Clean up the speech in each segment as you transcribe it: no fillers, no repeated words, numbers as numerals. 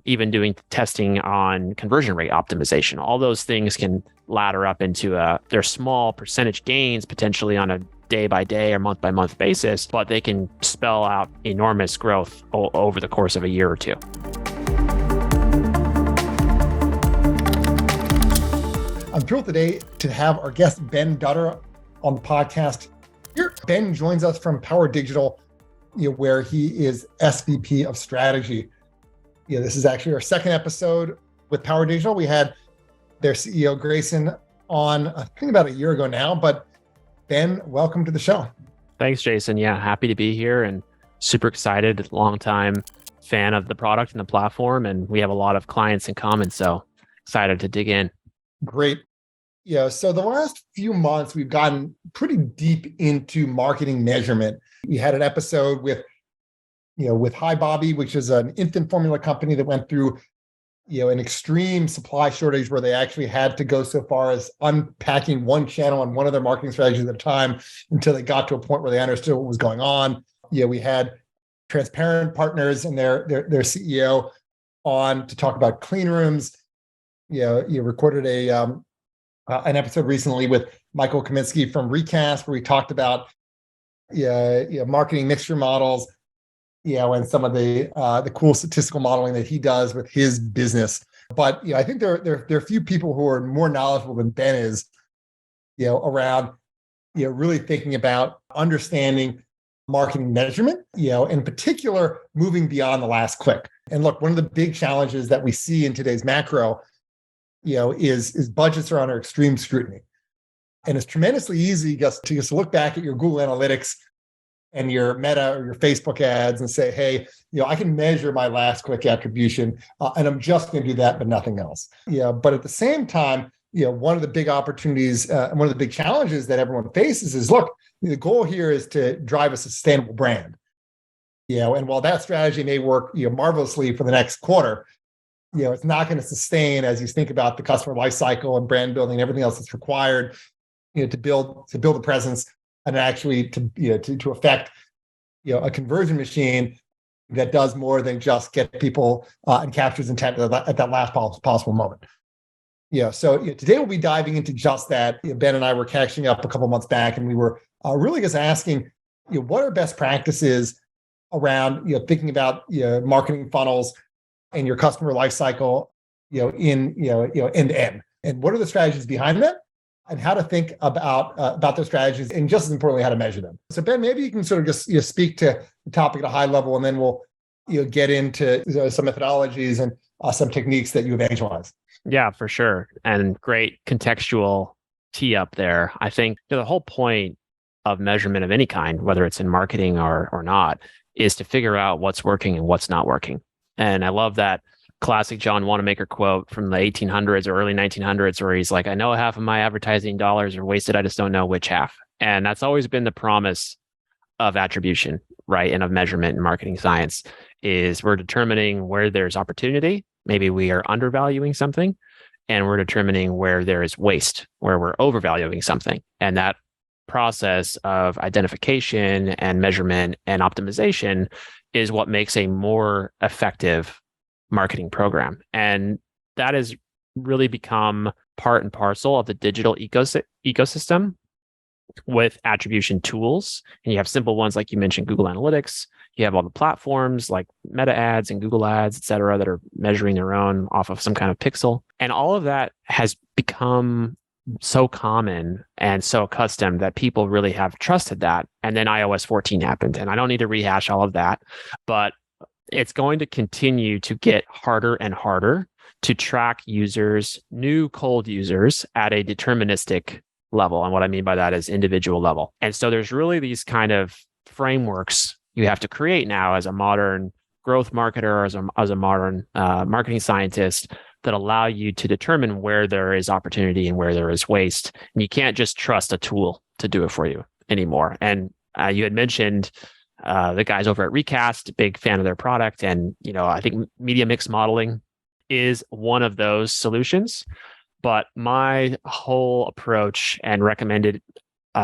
even doing testing on conversion rate optimization. All those things can ladder up into their small percentage gains potentially on a day by day or month by month basis, but they can spell out enormous growth over the course of a year or two. I'm thrilled today to have our guest, Ben Dutter, on the podcast. Here, Ben joins us from Power Digital, where he is SVP of Strategy. This is actually our second episode with Power Digital. We had their CEO, Grayson, on, I think about a year ago now, but Ben, welcome to the show. Thanks, Jason. Yeah, happy to be here and super excited, long-time fan of the product and the platform, and we have a lot of clients in common, so excited to dig in. Great. So the last few months, we've gotten pretty deep into marketing measurement. We had an episode with Hi Bobby, which is an infant formula company that went through, an extreme supply shortage where they actually had to go so far as unpacking one channel and one of their marketing strategies at a time until they got to a point where they understood what was going on. We had Transparent Partners and their CEO on to talk about clean rooms. You recorded an episode recently with Michael Kaminsky from Recast, where we talked about marketing mixture models, and some of the cool statistical modeling that he does with his business. But I think there are a few people who are more knowledgeable than Ben is, around really thinking about understanding marketing measurement, in particular moving beyond the last click. And look, one of the big challenges that we see in today's macro, is budgets are under extreme scrutiny. And it's tremendously easy to look back at your Google Analytics and your Meta or your Facebook ads and say, hey, I can measure my last click attribution, and I'm just going to do that, but nothing else. But at the same time, one of the big opportunities and one of the big challenges that everyone faces is, look, the goal here is to drive a sustainable brand. And while that strategy may work marvelously for the next quarter, it's not going to sustain as you think about the customer life cycle and brand building and everything else that's required, to build a presence and actually to affect, a conversion machine that does more than just get people and captures intent at that last possible moment. So today we'll be diving into just that. Ben and I were catching up a couple months back, and we were really just asking, what are best practices around thinking about marketing funnels and your customer life cycle, end to end, and what are the strategies behind that, and how to think about those strategies, and just as importantly, how to measure them. So Ben, maybe you can sort of just speak to the topic at a high level, and then we'll get into some methodologies and some techniques that you evangelize. Yeah, for sure, and great contextual tee up there. I think the whole point of measurement of any kind, whether it's in marketing or not, is to figure out what's working and what's not working. And I love that classic John Wanamaker quote from the 1800s or early 1900s, where he's like, I know half of my advertising dollars are wasted. I just don't know which half. And that's always been the promise of attribution, right? And of measurement in marketing science, is we're determining where there's opportunity. Maybe we are undervaluing something, and we're determining where there is waste, where we're overvaluing something. And that process of identification and measurement and optimization is what makes a more effective marketing program. And that has really become part and parcel of the digital ecosystem with attribution tools. And you have simple ones like you mentioned, Google Analytics. You have all the platforms like Meta ads and Google ads, et cetera, that are measuring their own off of some kind of pixel. And all of that has become so common and so accustomed that people really have trusted that. And then iOS 14 happened. And I don't need to rehash all of that, but it's going to continue to get harder and harder to track users, new cold users, at a deterministic level. And what I mean by that is individual level. And so there's really these kind of frameworks you have to create now as a modern growth marketer, as a modern marketing scientist, that allow you to determine where there is opportunity and where there is waste. And you can't just trust a tool to do it for you anymore. And you had mentioned the guys over at Recast, big fan of their product. And, I think media mix modeling is one of those solutions. But my whole approach and recommended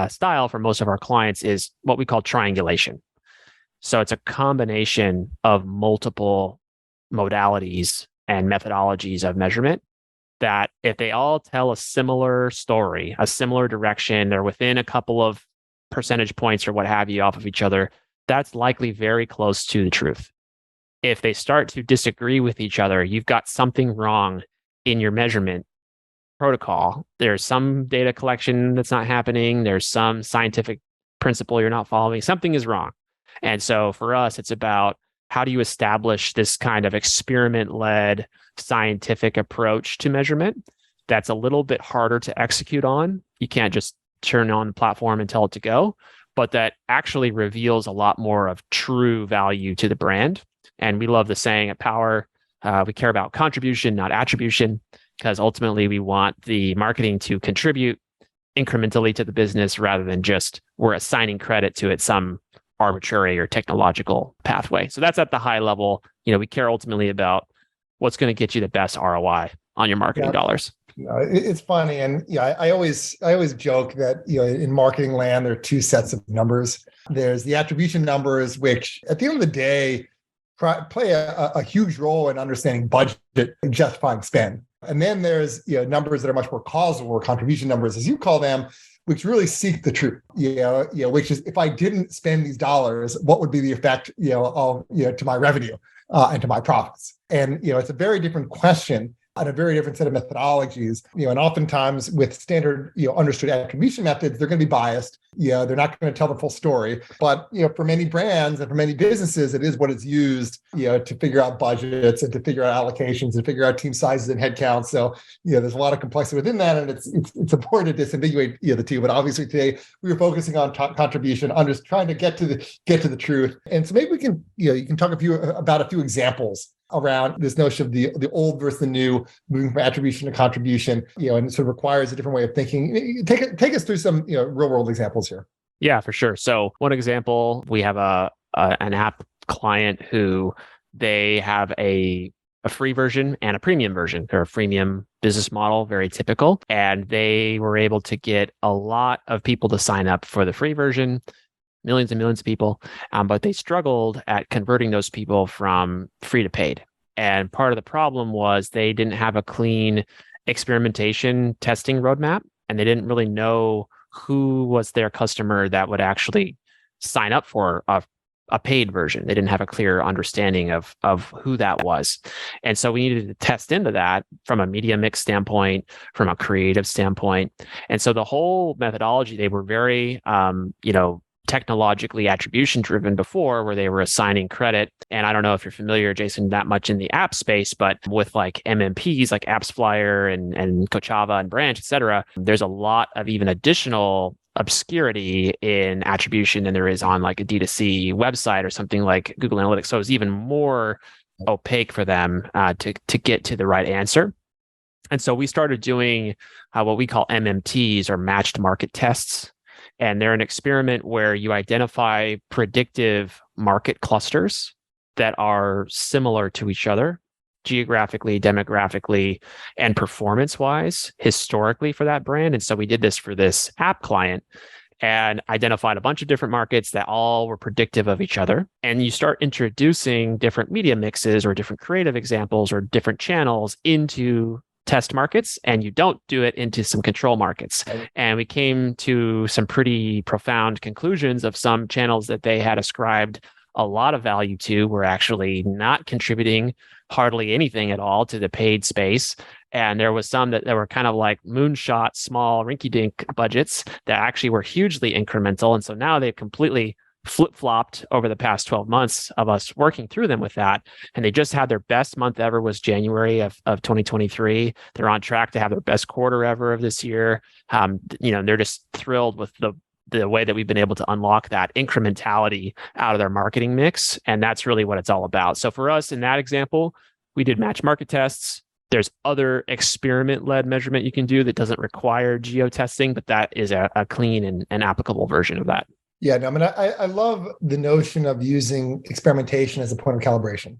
style for most of our clients is what we call triangulation. So it's a combination of multiple modalities and methodologies of measurement that if they all tell a similar story, a similar direction, they're within a couple of percentage points or what have you off of each other, that's likely very close to the truth. If they start to disagree with each other, you've got something wrong in your measurement protocol. There's some data collection that's not happening. There's some scientific principle you're not following. Something is wrong. And so for us, it's about how do you establish this kind of experiment-led scientific approach to measurement that's a little bit harder to execute on. You can't just turn on the platform and tell it to go, but that actually reveals a lot more of true value to the brand. And we love the saying at Power, we care about contribution, not attribution, because ultimately we want the marketing to contribute incrementally to the business rather than just we're assigning credit to it some arbitrary or technological pathway. So that's at the high level. We care ultimately about what's going to get you the best ROI on your marketing dollars. It's funny. And I always joke that, in marketing land, there are two sets of numbers. There's the attribution numbers, which at the end of the day, play a huge role in understanding budget and justifying spend. And then there's numbers that are much more causal, or contribution numbers, as you call them, which really seek the truth. Which is, if I didn't spend these dollars, what would be the effect to my revenue and to my profits? And it's a very different question and a very different set of methodologies. And oftentimes with standard understood attribution methods, they're going to be biased. They're not going to tell the full story. But for many brands and for many businesses, it is what is used to figure out budgets and to figure out allocations and figure out team sizes and headcounts. So there's a lot of complexity within that, and it's important to disambiguate the two. But obviously today we were focusing on contribution, just trying to get to the truth. And so maybe we can you can talk about a few examples around this notion of the old versus the new, moving from attribution to contribution, and it sort of requires a different way of thinking. Take us through some real world examples here. Yeah, for sure. So one example, we have an app client who they have a free version and a premium version. They're a freemium business model, very typical. And they were able to get a lot of people to sign up for the free version, millions and millions of people, but they struggled at converting those people from free to paid. And part of the problem was they didn't have a clean experimentation testing roadmap, and they didn't really know who was their customer that would actually sign up for a paid version. They didn't have a clear understanding of who that was. And so we needed to test into that from a media mix standpoint, from a creative standpoint. And so the whole methodology, they were very, technologically attribution driven before, where they were assigning credit. And I don't know if you're familiar, Jason, that much in the app space, but with like MMPs like AppsFlyer and Kochava and Branch, et cetera, there's a lot of even additional obscurity in attribution than there is on like a D2C website or something like Google Analytics. So it's even more opaque for them to get to the right answer. And so we started doing what we call MMTs, or matched market tests. And they're an experiment where you identify predictive market clusters that are similar to each other geographically, demographically, and performance-wise historically for that brand. And so we did this for this app client and identified a bunch of different markets that all were predictive of each other. And you start introducing different media mixes or different creative examples or different channels into test markets, and you don't do it into some control markets. And we came to some pretty profound conclusions of some channels that they had ascribed a lot of value to were actually not contributing hardly anything at all to the paid space. And there was some that were kind of like moonshot, small, rinky-dink budgets that actually were hugely incremental. And so now they've completely flip-flopped over the past 12 months of us working through them with that. And they just had their best month ever was January of 2023. They're on track to have their best quarter ever of this year. They're just thrilled with the way that we've been able to unlock that incrementality out of their marketing mix. And that's really what it's all about. So for us in that example, we did match market tests. There's other experiment-led measurement you can do that doesn't require geo-testing, but that is a clean and applicable version of that. Yeah, no, I mean, I love the notion of using experimentation as a point of calibration.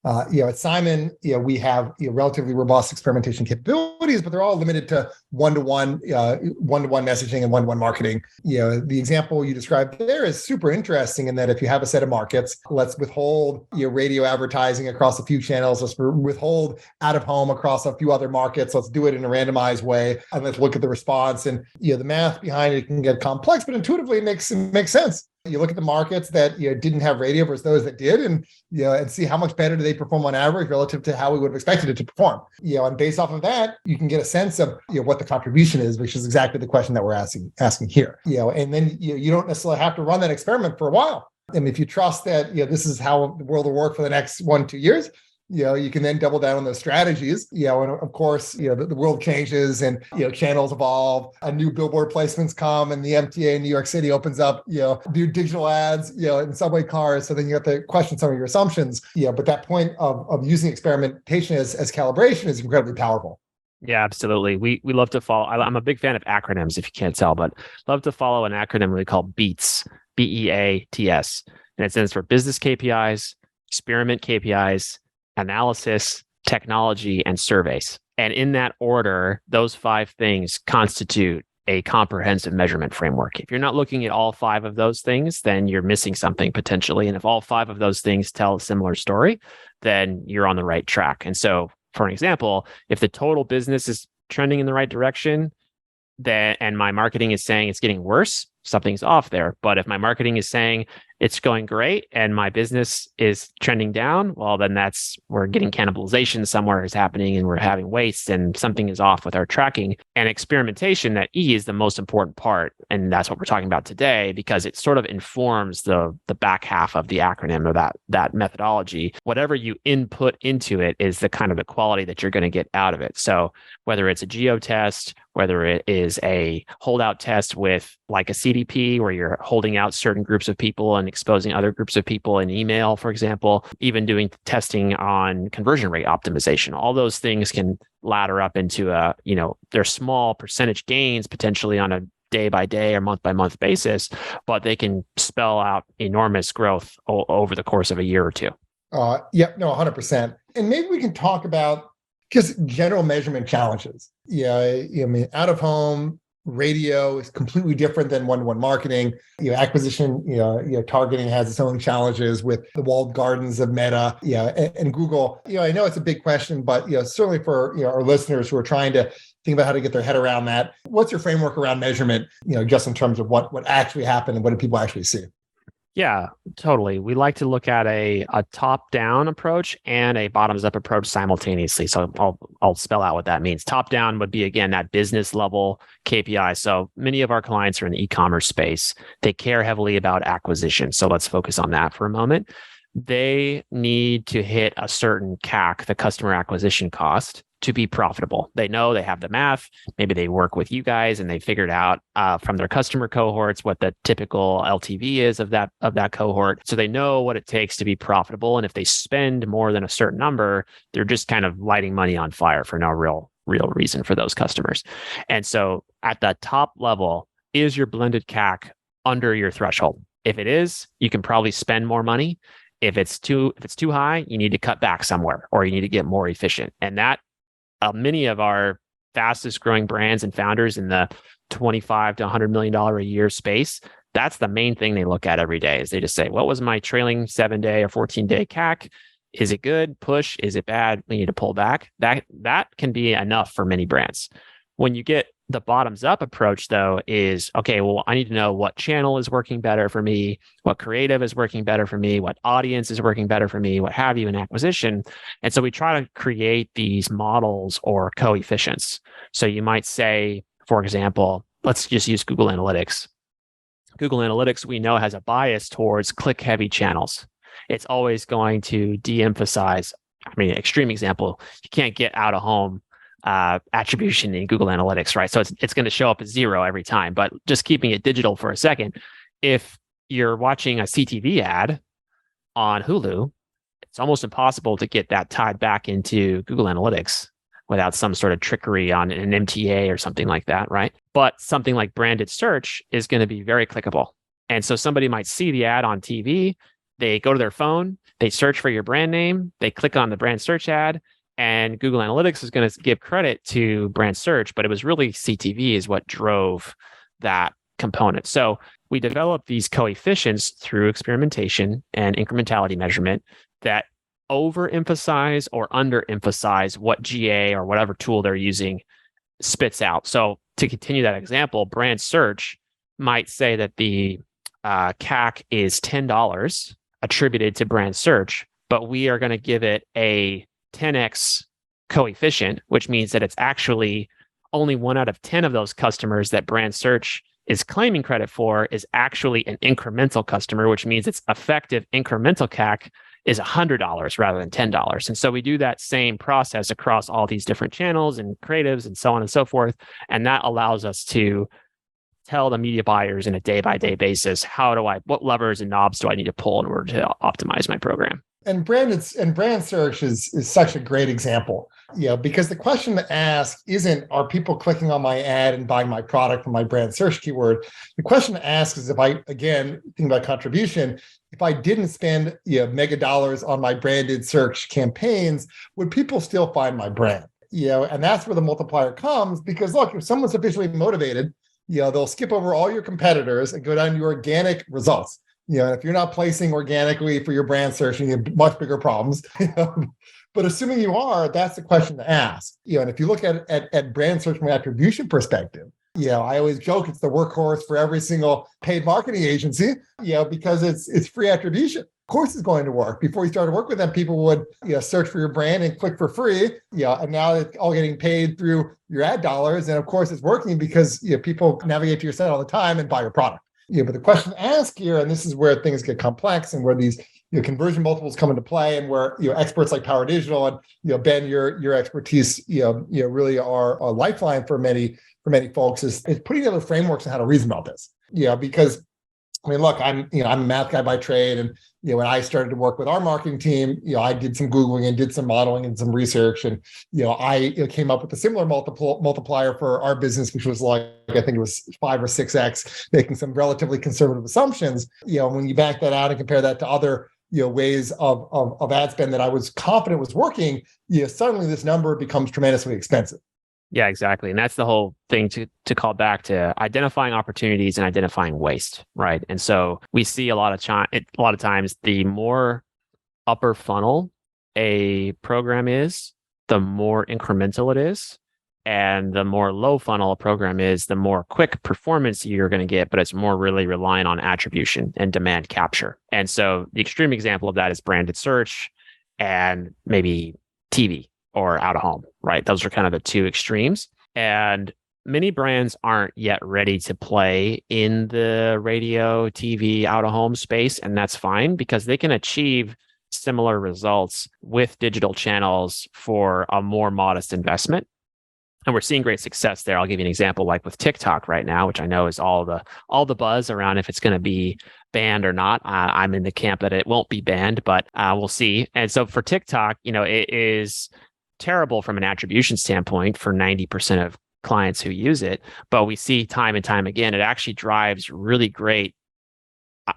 At Simon, we have relatively robust experimentation capabilities capabilities, but they're all limited to one-to-one messaging and one-to-one marketing. The example you described there is super interesting in that if you have a set of markets, let's withhold radio advertising across a few channels, let's withhold out of home across a few other markets, let's do it in a randomized way, and let's look at the response. And the math behind it can get complex, but intuitively it makes sense. You look at the markets that didn't have radio versus those that did, and and see how much better do they perform on average relative to how we would have expected it to perform. And based off of that, you can get a sense of what the contribution is, which is exactly the question that we're asking here. And then you don't necessarily have to run that experiment for a while. And if you trust that this is how the world will work for the next 1-2 years, you can then double down on those strategies. And of course, the world changes and channels evolve, and new billboard placements come, and the MTA in New York City opens up, do digital ads, in subway cars. So then you have to question some of your assumptions. But that point of using experimentation as calibration is incredibly powerful. Yeah, absolutely. We love to follow. I'm a big fan of acronyms, if you can't tell, but love to follow an acronym we call BEATS, BEATS, and it stands for business KPIs, experiment KPIs, analysis, technology, and surveys. And in that order, those 5 things constitute a comprehensive measurement framework. If you're not looking at all 5 of those things, then you're missing something potentially. And if all 5 of those things tell a similar story, then you're on the right track. And so, for an example, if the total business is trending in the right direction, and my marketing is saying it's getting worse, something's off there. But if my marketing is saying it's going great and my business is trending down, well, then we're getting cannibalization somewhere is happening and we're having waste and something is off with our tracking. And experimentation, that E, is the most important part. And that's what we're talking about today, because it sort of informs the back half of the acronym, or that methodology. Whatever you input into it is the kind of the quality that you're going to get out of it. So whether it's a geo test, whether it is a holdout test with like a CDP where you're holding out certain groups of people and exposing other groups of people in email, for example, even doing testing on conversion rate optimization, all those things can ladder up into they're small percentage gains potentially on a day by day or month by month basis, but they can spell out enormous growth over the course of a year or two. 100%. And maybe we can talk about just general measurement challenges. Out of home radio is completely different than one-to-one marketing. Acquisition, targeting has its own challenges with the walled gardens of Meta, and Google. I know it's a big question, but certainly for our listeners who are trying to think about how to get their head around that, what's your framework around measurement? Just in terms of what actually happened and what do people actually see? Yeah, totally. We like to look at a top-down approach and a bottoms-up approach simultaneously. So I'll spell out what that means. Top-down would be, again, that business level KPI. So many of our clients are in the e-commerce space. They care heavily about acquisition. So let's focus on that for a moment. They need to hit a certain CAC, the customer acquisition cost, to be profitable. They know, they have the math. Maybe they work with you guys and they figured out from their customer cohorts what the typical LTV is of that cohort. So they know what it takes to be profitable. And if they spend more than a certain number, they're just kind of lighting money on fire for no real reason for those customers. And so at the top level, is your blended CAC under your threshold? If it is, you can probably spend more money. If it's too high, you need to cut back somewhere or you need to get more efficient. And that many of our fastest growing brands and founders in the $25 to $100 million a year space, that's the main thing they look at every day. Is they just say, what was my trailing 7-day or 14-day CAC? Is it good? Push. Is it bad? We need to pull back. That can be enough for many brands. When you get the bottoms up approach, though, is, okay, well, I need to know what channel is working better for me, what creative is working better for me, what audience is working better for me, what have you in acquisition. And so we try to create these models or coefficients. So you might say, for example, let's just use Google Analytics. Google Analytics, we know, has a bias towards click-heavy channels. It's always going to de-emphasize. Extreme example, you can't get out of home attribution in Google Analytics, right? So it's going to show up as 0 every time. But just keeping it digital for a second, if you're watching a CTV ad on Hulu, it's almost impossible to get that tied back into Google Analytics without some sort of trickery on an MTA or something like that, right? But something like branded search is going to be very clickable. And so somebody might see the ad on TV, they go to their phone, they search for your brand name, they click on the brand search ad, And Google Analytics is going to give credit to brand search, but it was really CTV is what drove that component. So we developed these coefficients through experimentation and incrementality measurement that overemphasize or underemphasize what GA or whatever tool they're using spits out. So to continue that example, brand search might say that the CAC is $10 attributed to brand search, but we are going to give it a 10x coefficient, which means that it's actually only 1 out of 10 of those customers that brand search is claiming credit for is actually an incremental customer, which means its effective incremental CAC is $100 rather than $10. And so we do that same process across all these different channels and creatives and so on and so forth. And that allows us to tell the media buyers in a day-by-day basis, what levers and knobs do I need to pull in order to optimize my program? And brand search is such a great example, because the question to ask isn't, are people clicking on my ad and buying my product from my brand search keyword? The question to ask is, if I, again, think about contribution, if I didn't spend mega dollars on my branded search campaigns, would people still find my brand? And that's where the multiplier comes, because look, if someone's sufficiently motivated, they'll skip over all your competitors and go down to your organic results. And if you're not placing organically for your brand search, you have much bigger problems. But assuming you are, that's the question to ask. And if you look at brand search from an attribution perspective, I always joke it's the workhorse for every single paid marketing agency, because it's free attribution. Of course it's going to work. Before you started work with them, people would search for your brand and click for free. And now it's all getting paid through your ad dollars. And of course it's working because people navigate to your site all the time and buy your product. But the question to ask here, and this is where things get complex and where these conversion multiples come into play, and where experts like Power Digital and Ben, your expertise really are a lifeline for many folks, is putting together frameworks on how to reason about this. Because I mean, look, I'm a math guy by trade, and when I started to work with our marketing team, I did some Googling and did some modeling and some research, and I came up with a similar multiplier for our business, which was like, I think it was 5 or 6x, making some relatively conservative assumptions. When you back that out and compare that to other ways of ad spend that I was confident was working, suddenly this number becomes tremendously expensive. Yeah, exactly. And that's the whole thing to call back to identifying opportunities and identifying waste, right? And so we see a lot of times, the more upper funnel a program is, the more incremental it is. And the more low funnel a program is, the more quick performance you're going to get, but it's more really relying on attribution and demand capture. And so the extreme example of that is branded search and maybe TV or out of home, right? Those are kind of the two extremes. And many brands aren't yet ready to play in the radio, TV, out of home space. And that's fine, because they can achieve similar results with digital channels for a more modest investment. And we're seeing great success there. I'll give you an example, like with TikTok right now, which I know is all the buzz around if it's going to be banned or not. I'm in the camp that it won't be banned, but we'll see. And so for TikTok, it is terrible from an attribution standpoint for 90% of clients who use it. But we see time and time again, it actually drives really great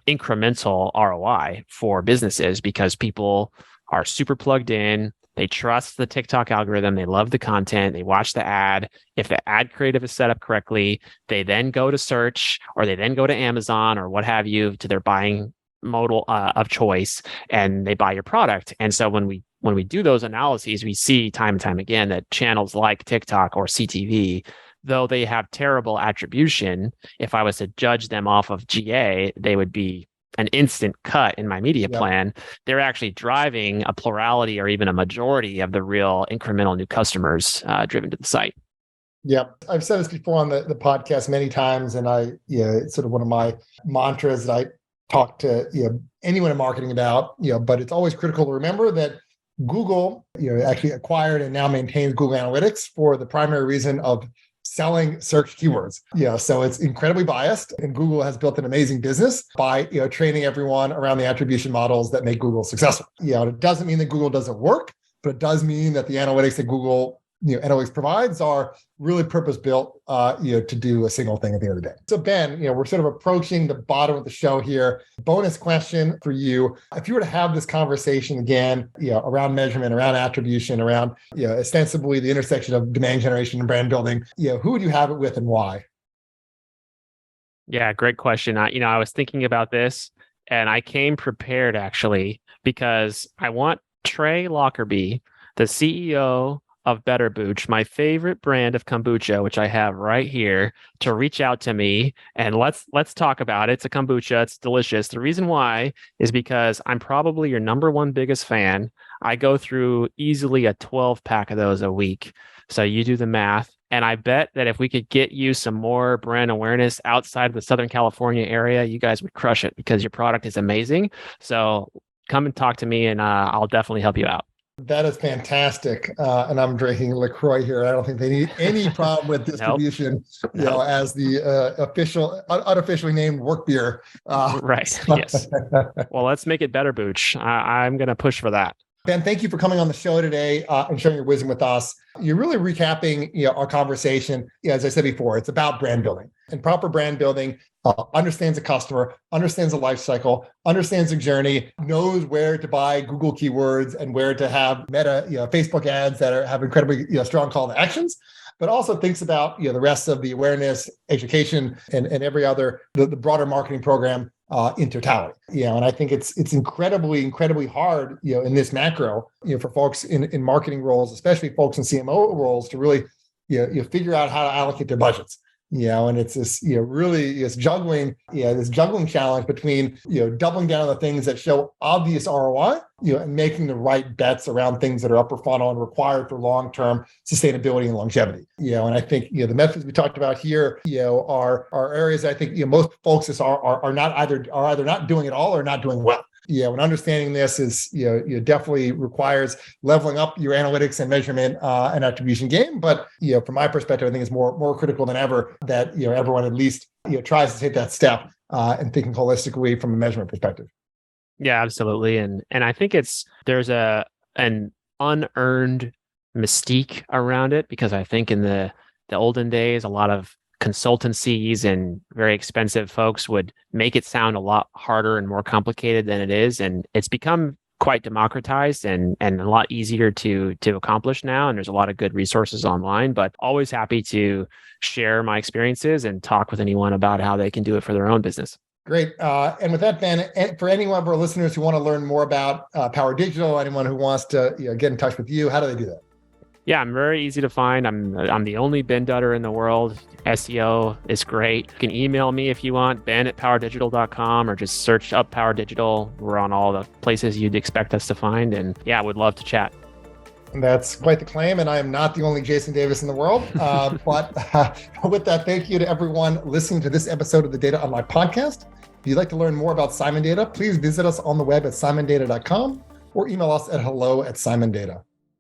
incremental ROI for businesses, because people are super plugged in. They trust the TikTok algorithm. They love the content. They watch the ad. If the ad creative is set up correctly, they then go to search, or they then go to Amazon or what have you, to their buying modal of choice, and they buy your product. And so when we do those analyses, we see time and time again that channels like TikTok or CTV, though they have terrible attribution, if I was to judge them off of GA, they would be an instant cut in my media plan. They're actually driving a plurality or even a majority of the real incremental new customers driven to the site. Yep. I've said this before on the podcast many times, and it's sort of one of my mantras that I talk to anyone in marketing about, but it's always critical to remember that Google, actually acquired and now maintains Google Analytics for the primary reason of selling search keywords. So it's incredibly biased, and Google has built an amazing business by training everyone around the attribution models that make Google successful. It doesn't mean that Google doesn't work, but it does mean that the analytics that Google analytics provides are really purpose-built, to do a single thing at the end of the day. So Ben, we're sort of approaching the bottom of the show here. Bonus question for you. If you were to have this conversation again, around measurement, around attribution, around, ostensibly the intersection of demand generation and brand building, who would you have it with and why? Yeah, great question. I was thinking about this and I came prepared actually, because I want Trey Lockerbie, the CEO of Better Booch, my favorite brand of kombucha, which I have right here, to reach out to me and let's talk about it. It's a kombucha. It's delicious. The reason why is because I'm probably your number one biggest fan. I go through easily a 12-pack of those a week. So you do the math. And I bet that if we could get you some more brand awareness outside of the Southern California area, you guys would crush it because your product is amazing. So come and talk to me and I'll definitely help you out. That is fantastic. And I'm drinking LaCroix here. I don't think they need any problem with distribution, Nope. as the unofficially named work beer. Right. Yes. Well, let's make it Better Booch. I'm going to push for that. Ben, thank you for coming on the show today and sharing your wisdom with us. You're really recapping our conversation. As I said before, it's about brand building, and proper brand building understands the customer, understands the life cycle, understands the journey, knows where to buy Google keywords and where to have Meta, Facebook ads that have incredibly strong call to actions, but also thinks about the rest of the awareness, education, and every other the broader marketing program in totality. And I think it's incredibly hard, in this macro, for folks in marketing roles, especially folks in CMO roles, to really, figure out how to allocate their budgets. And it's this, really this juggling challenge between, doubling down on the things that show obvious ROI, and making the right bets around things that are upper funnel and required for long-term sustainability and longevity. And I think, the methods we talked about here, are areas I think, most folks are either not doing it all or not doing well. And understanding this is, definitely requires leveling up your analytics and measurement and attribution game. But, from my perspective, I think it's more critical than ever that, everyone at least, tries to take that step and thinking holistically from a measurement perspective. Yeah, absolutely. And I think there's an unearned mystique around it, because I think in the olden days, a lot of consultancies and very expensive folks would make it sound a lot harder and more complicated than it is. And it's become quite democratized and a lot easier to accomplish now. And there's a lot of good resources online, but always happy to share my experiences and talk with anyone about how they can do it for their own business. Great. And with that, Ben, for any one of our listeners who want to learn more about Power Digital, anyone who wants to get in touch with you, how do they do that? Yeah, I'm very easy to find. I'm the only Ben Dutter in the world. SEO is great. You can email me if you want, ben@powerdigital.com, or just search up Power Digital. We're on all the places you'd expect us to find. And yeah, I would love to chat. That's quite the claim, and I am not the only Jason Davis in the world. But with that, thank you to everyone listening to this episode of the Data Unlocked podcast. If you'd like to learn more about Simon Data, please visit us on the web at simondata.com or email us at hello@simondata.